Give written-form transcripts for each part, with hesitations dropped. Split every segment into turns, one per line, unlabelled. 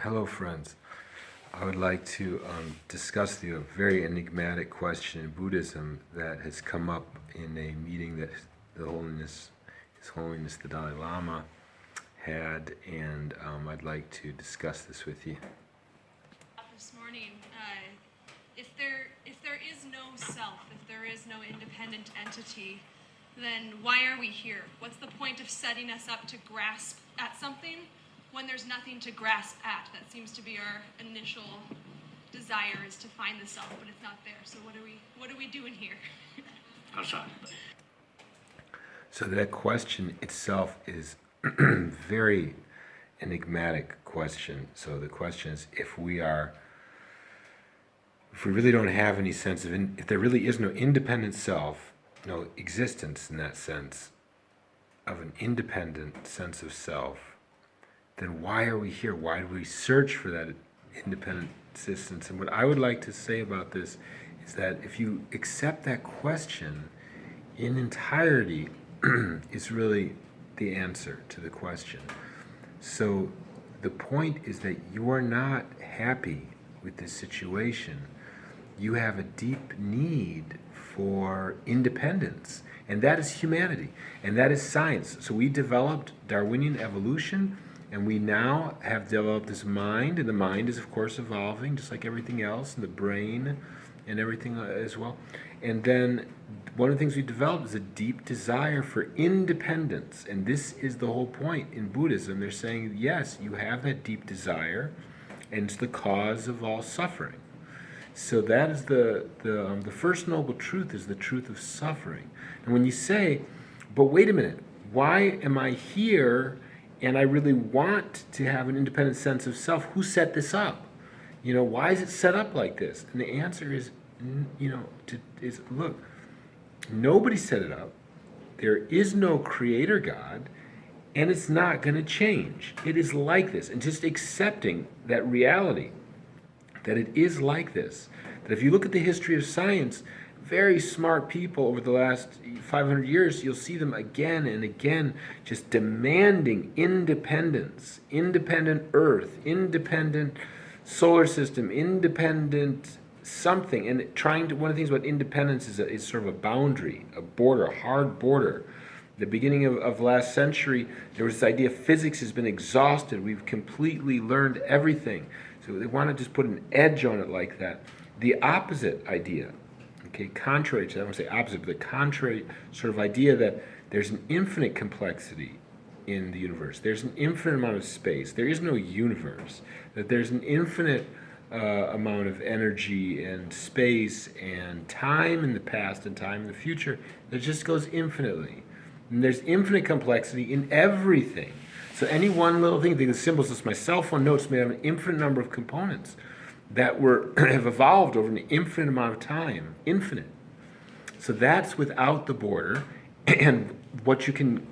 Hello, friends. I would like to discuss the very enigmatic question in Buddhism that has come up in a meeting that His Holiness the Dalai Lama had, and I'd like to discuss this with you.
This morning, if there is no self, if there is no independent entity, then why are we here? What's the point of setting us up to grasp at something when there's nothing to grasp at? That seems to be our initial desire, is to find the self, but it's not there. So what are we doing here?
So that question itself is very enigmatic question. So the question is, if we really don't have any sense of, if there really is no independent self, no existence in that sense of an independent sense of self, then why are we here? Why do we search for that independent existence? And what I would like to say about this is that if you accept that question in entirety, is really the answer to the question. So the point is that you are not happy with this situation. You have a deep need for independence, and that is humanity, and that is science. So we developed Darwinian evolution, and we now have developed this mind, and the mind is, of course, evolving, just like everything else, and the brain and everything as well. And then one of the things we developed is a deep desire for independence. And this is the whole point in Buddhism. They're saying, yes, you have that deep desire, and it's the cause of all suffering. So that is the first noble truth, is the truth of suffering. And when you say, but wait a minute, why am I here and I really want to have an independent sense of self? Who set this up? Why is it set up like this? And the answer is, look, nobody set it up. There is no creator God, and it's not going to change. It is like this. And just accepting that reality, that it is like this. That if you look at the history of science, very smart people over the last 500 years, you'll see them again and again just demanding independence, independent Earth, independent solar system, independent something. And one of the things about independence is sort of a boundary, a border, a hard border. The beginning of last century, there was this idea physics has been exhausted. We've completely learned everything. So they want to just put an edge on it like that. The opposite idea, contrary to, I don't want to say opposite, but the contrary sort of idea that there's an infinite complexity in the universe. There's an infinite amount of space. There is no universe. That there's an infinite amount of energy and space and time in the past and time in the future that just goes infinitely. And there's infinite complexity in everything. So any one little thing, the symbols, this my cell phone notes, may have an infinite number of components that have evolved over an infinite amount of time. Infinite. So that's without the border. And what you can,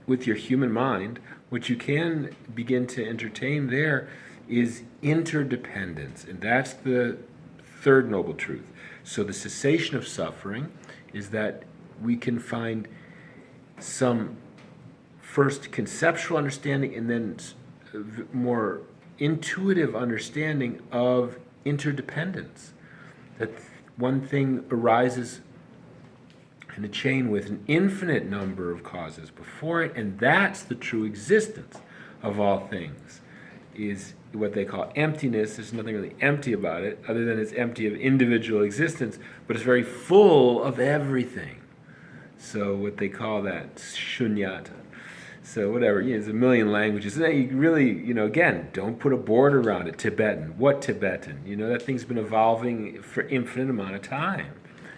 with your human mind, what you can begin to entertain there is interdependence. And that's the third noble truth. So the cessation of suffering is that we can find some first conceptual understanding and then more intuitive understanding of interdependence. That one thing arises in a chain with an infinite number of causes before it, and that's the true existence of all things, is what they call emptiness. There's nothing really empty about it, other than it's empty of individual existence, but it's very full of everything. So what they call that, shunyata. So whatever, there's a million languages. And then you really, again, don't put a border around it. Tibetan, what Tibetan? That thing's been evolving for infinite amount of time.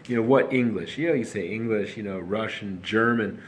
What English? You say English, Russian, German.